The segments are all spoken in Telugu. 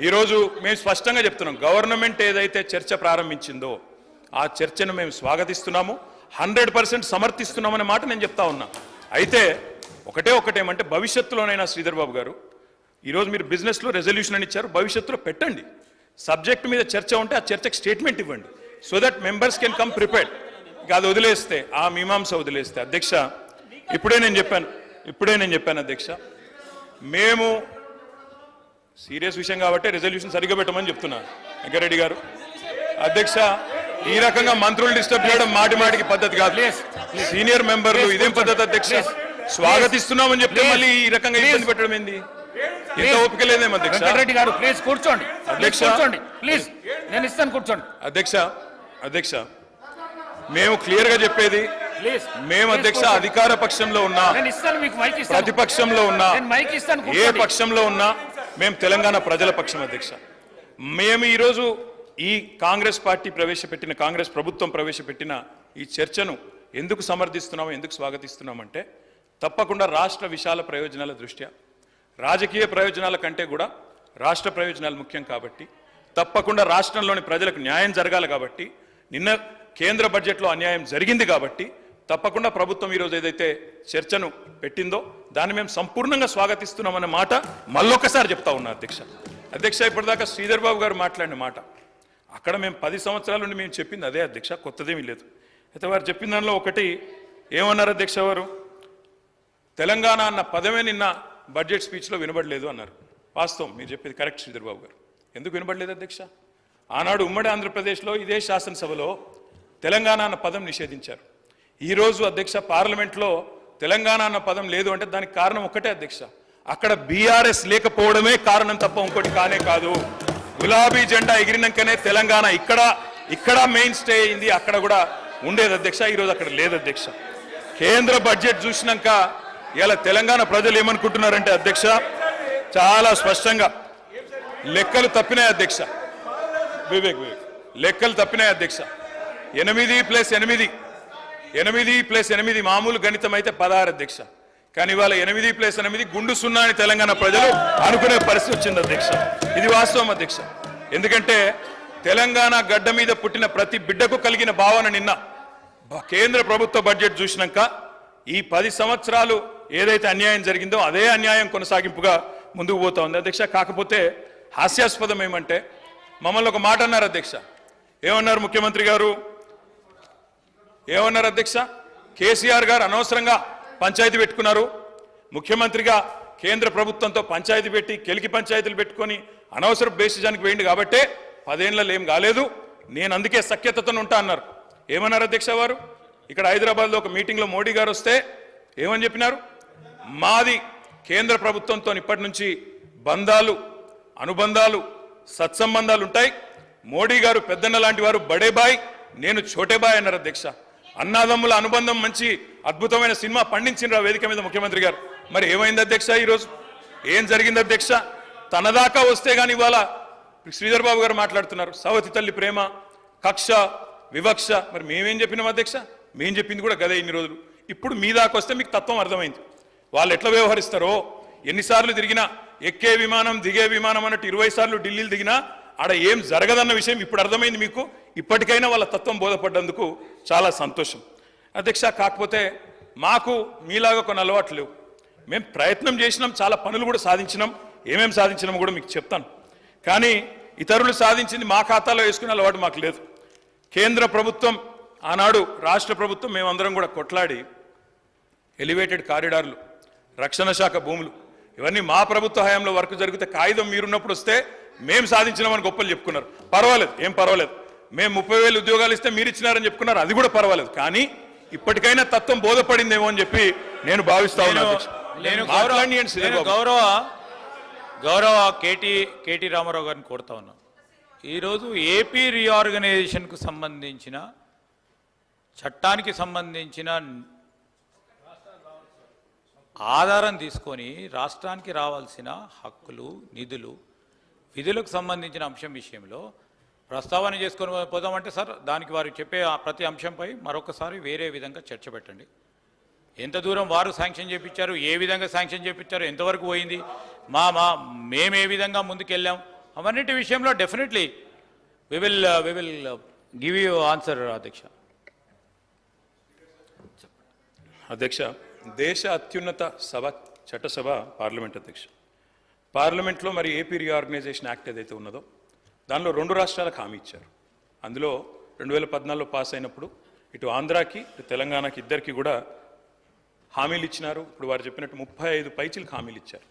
ఈరోజు మేము స్పష్టంగా చెప్తున్నాం, గవర్నమెంట్ ఏదైతే చర్చ ప్రారంభించిందో ఆ చర్చను మేము స్వాగతిస్తున్నాము, 100% సమర్థిస్తున్నామనే మాట నేను చెప్తా ఉన్నా. అయితే ఒకటేమంటే భవిష్యత్తులోనైనా శ్రీధర్ బాబు గారు, ఈరోజు మీరు బిజినెస్లో రెజల్యూషన్ అని ఇచ్చారు, భవిష్యత్తులో పెట్టండి. సబ్జెక్ట్ మీద చర్చ ఉంటే ఆ చర్చకు స్టేట్మెంట్ ఇవ్వండి, so that members can come prepared. ఇక అది వదిలేస్తే, ఆ మీమాంస వదిలేస్తే, అధ్యక్ష ఇప్పుడే నేను చెప్పాను అధ్యక్ష, మేము సీరియస్ విషయం కాబట్టి రెజల్యూషన్ సరిగ్గా పెట్టమని చెప్తున్నాను వెంకరెడ్డి గారు. అధ్యక్ష, ఈ రకంగా మంత్రులు డిస్టర్బ్ చేయడం మాటికి పద్ధతి కాదు. సీనియర్ మెంబర్లు ఇదేం పద్ధతి అధ్యక్ష? స్వాగతిస్తున్నామని చెప్తే మళ్ళీ ఈ రకంగా ఇబ్బంది పెట్టడం ఏంది? ఎంత ఓపిక లేదేమో అధ్యక్ష. వెంకరెడ్డి గారు ప్లీజ్ కూర్చోండి. అధ్యక్ష ప్లీజ్, నేను ఇస్తాను, కూర్చోండి. అధ్యక్ష మేము క్లియర్ గా చెప్పేది, మేము అధ్యక్ష అధికార పక్షంలో ఉన్నా, ప్రతిపక్షంలో ఉన్నా, ఏ పక్షంలో ఉన్నా మేము తెలంగాణ ప్రజల పక్షం అధ్యక్ష. మేము ఈరోజు ఈ కాంగ్రెస్ పార్టీ ప్రవేశపెట్టిన, కాంగ్రెస్ ప్రభుత్వం ప్రవేశపెట్టిన ఈ చర్చను ఎందుకు సమర్థిస్తున్నాము, ఎందుకు స్వాగతిస్తున్నామంటే, తప్పకుండా రాష్ట్ర విశాల ప్రయోజనాల దృష్ట్యా, రాజకీయ ప్రయోజనాల కంటే కూడా రాష్ట్ర ప్రయోజనాలు ముఖ్యం కాబట్టి, తప్పకుండా రాష్ట్రంలోని ప్రజలకు న్యాయం జరగాలి కాబట్టి, నిన్న కేంద్ర బడ్జెట్లో అన్యాయం జరిగింది కాబట్టి తప్పకుండా ప్రభుత్వం ఈరోజు ఏదైతే చర్చను పెట్టిందో దాన్ని మేము సంపూర్ణంగా స్వాగతిస్తున్నామన్న మాట మళ్ళొక్కసారి చెప్తా ఉన్నా అధ్యక్ష. ఇప్పటిదాకా శ్రీధర్ బాబు గారు మాట్లాడిన మాట, అక్కడ మేము 10 సంవత్సరాల నుండి మేము చెప్పింది అదే అధ్యక్ష, కొత్తదేమీ లేదు. అయితే వారు చెప్పిన దానిలో ఒకటి ఏమన్నారు అధ్యక్ష, వారు తెలంగాణ అన్న పదమే నిన్న బడ్జెట్ స్పీచ్లో వినబడలేదు అన్నారు. వాస్తవం, మీరు చెప్పేది కరెక్ట్ శ్రీధర్ బాబు గారు. ఎందుకు వినబడలేదు అధ్యక్ష? ఆనాడు ఉమ్మడి ఆంధ్రప్రదేశ్లో ఇదే శాసనసభలో తెలంగాణ అన్న పదం నిషేధించారు. ఈరోజు అధ్యక్ష పార్లమెంట్లో తెలంగాణ అన్న పదం లేదు అంటే దానికి కారణం ఒకటే అధ్యక్ష, అక్కడ బీఆర్ఎస్ లేకపోవడమే కారణం తప్ప ఇంకోటి కానే కాదు. గులాబీ జెండా ఎగిరినాకనే తెలంగాణ ఇక్కడ మెయిన్ స్టే అయింది, అక్కడ కూడా ఉండేది అధ్యక్ష. ఈరోజు అక్కడ లేదు అధ్యక్ష. కేంద్ర బడ్జెట్ చూసినాక ఇలా తెలంగాణ ప్రజలు ఏమనుకుంటున్నారంటే అధ్యక్ష, చాలా స్పష్టంగా లెక్కలు తప్పినాయి అధ్యక్ష. వివేక్ లెక్కలు తప్పినాయి అధ్యక్ష. 8+8 మామూలు గణితం అయితే 16 అధ్యక్ష. కానీ ఇవాళ 8+8 గుండు సున్నా అని తెలంగాణ ప్రజలు అనుకునే పరిస్థితి వచ్చింది అధ్యక్ష. ఇది వాస్తవం అధ్యక్ష. ఎందుకంటే తెలంగాణ గడ్డ మీద పుట్టిన ప్రతి బిడ్డకు కలిగిన భావన నిన్న కేంద్ర ప్రభుత్వ బడ్జెట్ చూసినాక ఈ 10 సంవత్సరాలు ఏదైతే అన్యాయం జరిగిందో అదే అన్యాయం కొనసాగింపుగా ముందుకు పోతా ఉంది అధ్యక్ష. కాకపోతే హాస్యాస్పదం ఏమంటే, మమ్మల్ని ఒక మాట అన్నారు అధ్యక్ష. ఏమన్నారు ముఖ్యమంత్రి గారు? ఏమన్నారు అధ్యక్ష? కేసీఆర్ గారు అనవసరంగా పంచాయతీ పెట్టుకున్నారు, ముఖ్యమంత్రిగా కేంద్ర ప్రభుత్వంతో పంచాయతీ పెట్టి కెలికి పంచాయతీలు పెట్టుకొని అనవసర బేసిజానికి వేయండి కాబట్టే 10 ఏళ్లలో ఏం కాలేదు, నేను అందుకే సఖ్యతతో ఉంటా అన్నారు. ఏమన్నారు అధ్యక్ష వారు? ఇక్కడ హైదరాబాద్లో ఒక మీటింగ్లో మోడీ గారు వస్తే ఏమని చెప్పినారు? మాది కేంద్ర ప్రభుత్వంతో ఇప్పటి నుంచి బంధాలు, అనుబంధాలు, సత్సంబంధాలు ఉంటాయి. మోడీ గారు పెద్దన్న లాంటి వారు, బడే బాయ్, నేను చోటే బాయ్ అన్నారు అధ్యక్ష. అన్నాదమ్ముల అనుబంధం మంచి అద్భుతమైన సినిమా పండించిన వేదిక మీద ముఖ్యమంత్రి గారు. మరి ఏమైంది అధ్యక్ష? ఈరోజు ఏం జరిగింది అధ్యక్ష? తన దాకా వస్తే కానీ ఇవాళ శ్రీధర్ బాబు గారు మాట్లాడుతున్నారు సవతి తల్లి ప్రేమ, కక్ష, వివక్ష. మరి మేమేం చెప్పినాం అధ్యక్ష? మేం చెప్పింది కూడా గదే ఇన్ని రోజులు. ఇప్పుడు మీ దాకా వస్తే మీకు తత్వం అర్థమైంది, వాళ్ళు ఎట్లా వ్యవహరిస్తారో. ఎన్నిసార్లు తిరిగినా, ఎక్కే విమానం దిగే విమానం అన్నట్టు 20 సార్లు ఢిల్లీలు దిగినా ఆడ ఏం జరగదన్న విషయం ఇప్పుడు అర్థమైంది మీకు. ఇప్పటికైనా వాళ్ళ తత్వం బోధపడ్డందుకు చాలా సంతోషం అధ్యక్ష. కాకపోతే మాకు మీలాగా కొన్ని అలవాట్లు లేవు. మేము ప్రయత్నం చేసినాం, చాలా పనులు కూడా సాధించినాం. ఏమేం సాధించినామో కూడా మీకు చెప్తాను. కానీ ఇతరులు సాధించింది మా ఖాతాలో వేసుకునే అలవాటు మాకు లేదు. కేంద్ర ప్రభుత్వం, ఆనాడు రాష్ట్ర ప్రభుత్వం, మేమందరం కూడా కొట్లాడి ఎలివేటెడ్ కారిడార్లు, రక్షణ శాఖ భూములు, ఇవన్నీ మా ప్రభుత్వ హయాంలో వర్క్ జరిగితే కాగితం మీరున్నప్పుడు వస్తే మేము సాధించినామని గొప్పలు చెప్పుకున్నారు. పర్వాలేదు, ఏం పర్వాలేదు. మేము 30,000 ఉద్యోగాలు ఇస్తే మీరు ఇచ్చినారని చెప్పుకున్నారు, అది కూడా పర్వాలేదు. కానీ ఇప్పటికైనా తత్వం బోధపడిందేమో అని చెప్పి నేను భావిస్తా ఉన్నాను. గౌరవ కేటీ రామారావు గారిని కోరుతా ఉన్నాం. ఈరోజు ఏపీ రీఆర్గనైజేషన్కు సంబంధించిన చట్టానికి సంబంధించిన ఆధారం తీసుకొని రాష్ట్రానికి రావాల్సిన హక్కులు, నిధులు, విధులకు సంబంధించిన అంశం విషయంలో ప్రస్తావన చేసుకొని పోదామంటే సార్, దానికి వారు చెప్పే ప్రతి అంశంపై మరొకసారి వేరే విధంగా చర్చ పెట్టండి. ఎంత దూరం వారు శాంక్షన్ చేయించారు, ఏ విధంగా శాంక్షన్ చేయించారు, ఎంతవరకు పోయింది, మేము ఏ విధంగా ముందుకెళ్ళాం, అవన్నిటి విషయంలో definitely we will give you answer అధ్యక్ష. అధ్యక్ష, దేశ అత్యున్నత సభ చట్టసభ పార్లమెంట్ అధ్యక్ష. పార్లమెంట్లో మరి ఏపీ రీఆర్గనైజేషన్ యాక్ట్ ఏదైతే ఉన్నదో దానిలో 2 రాష్ట్రాలకు హామీ ఇచ్చారు. అందులో 2014లో పాస్ అయినప్పుడు ఇటు ఆంధ్రాకి ఇటు తెలంగాణకి ఇద్దరికి కూడా హామీలు ఇచ్చినారు. ఇప్పుడు వారు చెప్పినట్టు 35 పైచీలకు హామీలు ఇచ్చారు.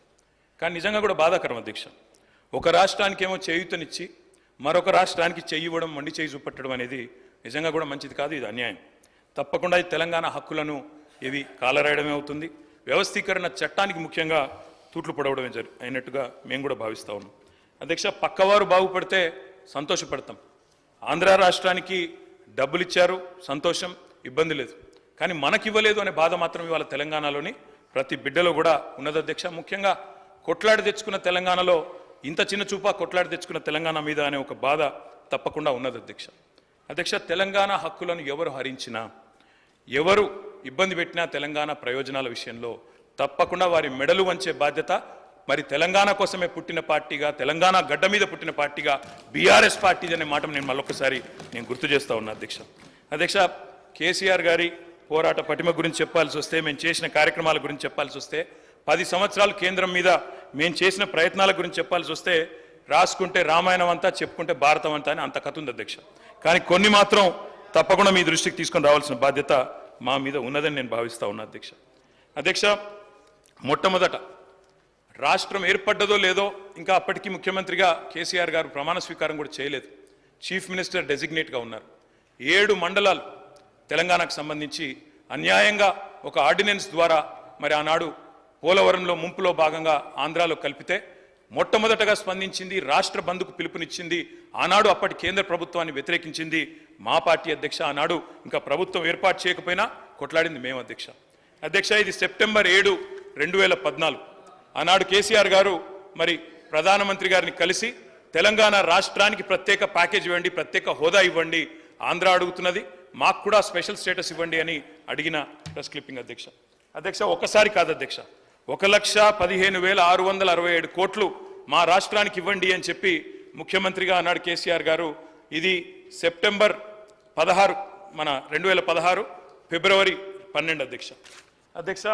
కానీ నిజంగా కూడా బాధాకరం అధ్యక్ష, ఒక రాష్ట్రానికేమో చేయూతనిచ్చి మరొక రాష్ట్రానికి చెయ్యి ఇవ్వడం, మండి చేయి చూపట్టడం అనేది నిజంగా కూడా మంచిది కాదు, ఇది అన్యాయం. తప్పకుండా ఈ తెలంగాణ హక్కులను ఇవి కాలరాయడమే అవుతుంది. వ్యవస్థీకరణ చట్టానికి ముఖ్యంగా తూట్లు పొడవడమే అయినట్టుగా మేము కూడా భావిస్తూ ఉన్నాం. అధ్యక్ష, పక్కవారు బాగుపడితే సంతోషపడతాం. ఆంధ్ర రాష్ట్రానికి డబ్బులు ఇచ్చారు, సంతోషం, ఇబ్బంది లేదు. కానీ మనకి ఇవ్వలేదు అనే బాధ మాత్రం ఇవాళ తెలంగాణలోని ప్రతి బిడ్డలో కూడా ఉన్నది అధ్యక్ష. ముఖ్యంగా కొట్లాడి తెచ్చుకున్న తెలంగాణలో ఇంత చిన్న చూపా కొట్లాడి తెచ్చుకున్న తెలంగాణ మీద అనే ఒక బాధ తప్పకుండా ఉన్నది అధ్యక్ష. అధ్యక్ష, తెలంగాణ హక్కులను ఎవరు హరించినా, ఎవరు ఇబ్బంది పెట్టినా తెలంగాణ ప్రయోజనాల విషయంలో తప్పకుండా వారి మెడలు వంచే బాధ్యత మరి తెలంగాణ కోసమే పుట్టిన పార్టీగా, తెలంగాణ గడ్డ మీద పుట్టిన పార్టీగా బీఆర్ఎస్ పార్టీ అనే మాట నేను మళ్ళొకసారి గుర్తు చేస్తా ఉన్నా అధ్యక్ష. అధ్యక్ష, కేసీఆర్ గారి పోరాట పటిమ గురించి చెప్పాల్సి వస్తే, మేము చేసిన కార్యక్రమాల గురించి చెప్పాల్సి వస్తే, 10 సంవత్సరాలు కేంద్రం మీద మేము చేసిన ప్రయత్నాల గురించి చెప్పాల్సి వస్తే, రాసుకుంటే రామాయణం అంతా, చెప్పుకుంటే భారతం అంతా అని అంత కథ ఉంది అధ్యక్ష. కానీ కొన్ని మాత్రం తప్పకుండా మీ దృష్టికి తీసుకొని రావాల్సిన బాధ్యత మా మీద ఉన్నదని నేను భావిస్తా ఉన్నా అధ్యక్ష. అధ్యక్ష, మొట్టమొదట రాష్ట్రం ఏర్పడ్డదో లేదో ఇంకా అప్పటికి ముఖ్యమంత్రిగా కేసీఆర్ గారు ప్రమాణ స్వీకారం కూడా చేయలేదు. చీఫ్ మినిస్టర్ డెసిగ్నేట్గా ఉన్నారు. 7 మండలాలు తెలంగాణకు సంబంధించి అన్యాయంగా ఒక ఆర్డినెన్స్ ద్వారా మరి ఆనాడు పోలవరంలో ముంపులో భాగంగా ఆంధ్రాలో కలిపితే మొట్టమొదటగా స్పందించింది, రాష్ట్ర బంధుకు పిలుపునిచ్చింది, ఆనాడు అప్పటి కేంద్ర ప్రభుత్వాన్ని వ్యతిరేకించింది మా పార్టీ అధ్యక్ష. ఆనాడు ఇంకా ప్రభుత్వం ఏర్పాటు చేయకపోయినా కొట్లాడింది మేము అధ్యక్ష. అధ్యక్ష, ఇది సెప్టెంబర్ 7, 2014. ఆనాడు కేసీఆర్ గారు మరి ప్రధానమంత్రి గారిని కలిసి తెలంగాణ రాష్ట్రానికి ప్రత్యేక ప్యాకేజ్ ఇవ్వండి, ప్రత్యేక హోదా ఇవ్వండి, ఆంధ్ర అడుగుతున్నది, మాకు కూడా స్పెషల్ స్టేటస్ ఇవ్వండి అని అడిగిన ప్రెస్ క్లిప్పింగ్ అధ్యక్ష. అధ్యక్ష, ఒకసారి కాదు అధ్యక్ష, 1,15,667 కోట్లు మా రాష్ట్రానికి ఇవ్వండి అని చెప్పి ముఖ్యమంత్రిగా అన్నాడు కేసీఆర్ గారు. ఇది సెప్టెంబర్ 16, మన 2016 ఫిబ్రవరి 12 అధ్యక్ష. అధ్యక్ష,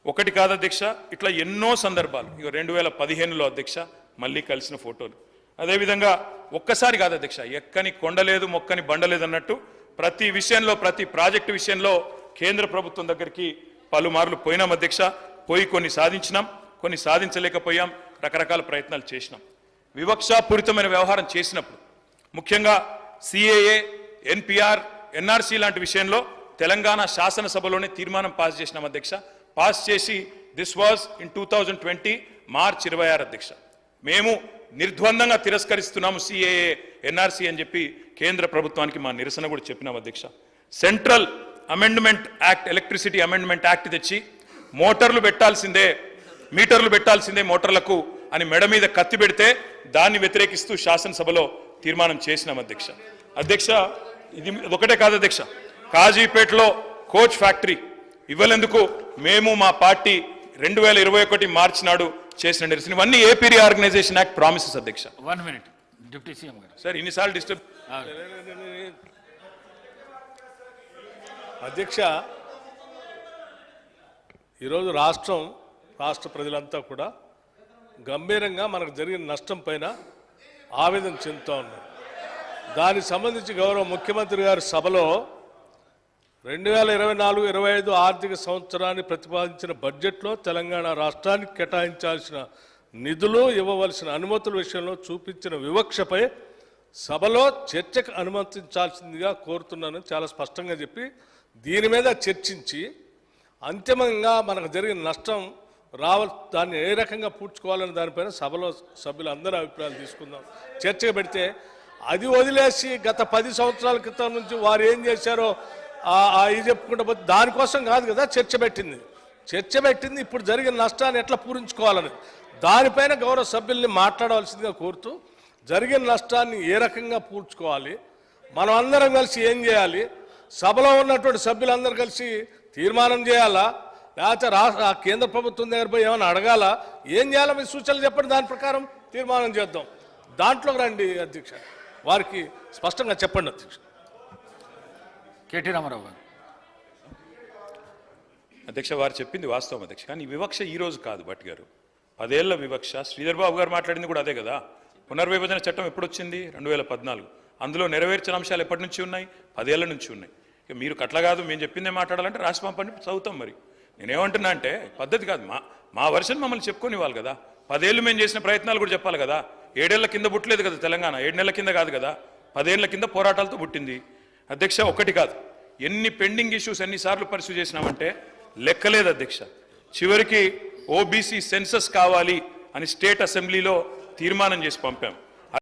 ఒకటి కాదు అధ్యక్ష, ఇట్లా ఎన్నో సందర్భాలు. ఇక 2015లో అధ్యక్ష మళ్ళీ కలిసిన ఫోటోలు. అదేవిధంగా ఒక్కసారి కాదు అధ్యక్ష, ఎక్కని కొండలేదు మొక్కని బండలేదు అన్నట్టు ప్రతి విషయంలో, ప్రతి ప్రాజెక్టు విషయంలో కేంద్ర ప్రభుత్వం దగ్గరికి పలుమార్లు పోయినాం అధ్యక్ష. పోయి కొన్ని సాధించినాం, కొన్ని సాధించలేకపోయాం, రకరకాల ప్రయత్నాలు చేసినాం. వివక్షాపూరితమైన వ్యవహారం చేసినప్పుడు ముఖ్యంగా సిఏఏ, ఎన్పిఆర్, ఎన్ఆర్సీ లాంటి విషయంలో తెలంగాణ శాసనసభలోనే తీర్మానం పాస్ చేసినాం అధ్యక్ష. పాస్ చేసి దిస్ వాజ్ ఇన్ 2020 మార్చ్ 26 అధ్యక్ష. మేము నిర్ద్వందంగా తిరస్కరిస్తున్నాము సిఏఏ, ఎన్ఆర్సీ అని చెప్పి కేంద్ర ప్రభుత్వానికి మా నిరసన కూడా చెప్పినాం అధ్యక్ష. Central amendment act, electricity amendment act తెచ్చి మోటార్లు పెట్టాల్సిందే, మీటర్లు పెట్టాల్సిందే మోటార్లకు అని మెడ మీద కత్తి పెడితే దాన్ని వ్యతిరేకిస్తూ శాసనసభలో తీర్మానం చేసినాం అధ్యక్ష. అధ్యక్ష, ఇది ఒకటే కాదు అధ్యక్ష, కాజీపేటలో కోచ్ ఫ్యాక్టరీ ఇవ్వలేందుకు మేము మా పార్టీ 2021 మార్చి నాడు చేసిన నిరసన. ఇవన్నీ ఏపీ రీఆర్గనైజేషన్ యాక్ట్ ప్రామిసెస్ అధ్యక్ష. 1 minute డిప్యూటీ సీఎం గారు. సార్ ఇన్నిసార్లు డిస్టర్బ్. అధ్యక్ష, ఈరోజు రాష్ట్ర ప్రజలంతా కూడా గంభీరంగా మనకు జరిగిన నష్టం పైన ఆవేదన చెందుతూ ఉన్నారు. దానికి సంబంధించి గౌరవ ముఖ్యమంత్రి గారి సభలో 2024-25 ఆర్థిక సంవత్సరాన్ని ప్రతిపాదించిన బడ్జెట్లో తెలంగాణ రాష్ట్రానికి కేటాయించాల్సిన నిధులు, ఇవ్వవలసిన అనుమతుల విషయంలో చూపించిన వివక్షపై సభలో చర్చకు అనుమతించాల్సిందిగా కోరుతున్నానని చాలా స్పష్టంగా చెప్పి దీని మీద చర్చించి అంతిమంగా మనకు జరిగిన నష్టం దాన్ని ఏ రకంగా పూడ్చుకోవాలని దానిపైన సభలో సభ్యులు అందరూ అభిప్రాయాలు తీసుకుందాం, చర్చగా పెడితే అది వదిలేసి గత 10 సంవత్సరాల క్రితం నుంచి వారు ఏం చేశారో ఇది చెప్పుకుంటూ పోతే దానికోసం కాదు కదా చర్చ పెట్టింది. ఇప్పుడు జరిగిన నష్టాన్ని ఎట్లా పూరించుకోవాలని దానిపైన గౌరవ సభ్యుల్ని మాట్లాడవలసిందిగా కోరుతూ, జరిగిన నష్టాన్ని ఏ రకంగా పూడ్చుకోవాలి, మనం అందరం కలిసి ఏం చేయాలి, సభలో ఉన్నటువంటి సభ్యులందరూ కలిసి తీర్మానం చేయాలా, లేకపోతే కేంద్ర ప్రభుత్వం దగ్గర పోయి ఏమైనా అడగాలా, ఏం చేయాలో మీ సూచనలు చెప్పండి, దాని ప్రకారం తీర్మానం చేద్దాం. దాంట్లోకి రండి అధ్యక్ష, వారికి స్పష్టంగా చెప్పండి అధ్యక్ష. కేటీ రామారావు గారు. అధ్యక్ష వారు చెప్పింది వాస్తవం అధ్యక్ష, కానీ ఈ వివక్ష ఈ రోజు కాదు భట్ గారు. 10 ఏళ్ల వివక్ష. శ్రీధర్ బాబు గారు మాట్లాడింది కూడా అదే కదా. పునర్విభజన చట్టం ఎప్పుడు వచ్చింది? 2014. అందులో నెరవేర్చిన అంశాలు ఎప్పటి నుంచి ఉన్నాయి? 10 ఏళ్ల నుంచి ఉన్నాయి. ఇక మీరు కట్ల కాదు, మేము చెప్పిందే మాట్లాడాలంటే రాసి పంపండి, చదువుతాం. మరి నేనేమంటున్నా అంటే పద్ధతి కాదు. మా వర్షన్ మమ్మల్ని చెప్పుకొని ఇవ్వాలి కదా. 10 ఏళ్ళు మేము చేసిన ప్రయత్నాలు కూడా చెప్పాలి కదా. 7 ఏళ్ల కింద పుట్టలేదు కదా తెలంగాణ, 7 నెలల కింద కాదు కదా, 10 ఏళ్ల కింద పోరాటాలతో పుట్టింది. అధ్యక్ష ఒకటి కాదు, ఎన్ని పెండింగ్ ఇష్యూస్ ఎన్నిసార్లు పర్సూ చేసినామంటే లెక్కలేదు అధ్యక్ష. చివరికి ఓబీసీ సెన్సస్ కావాలి అని స్టేట్ అసెంబ్లీలో తీర్మానం చేసి పంపాం.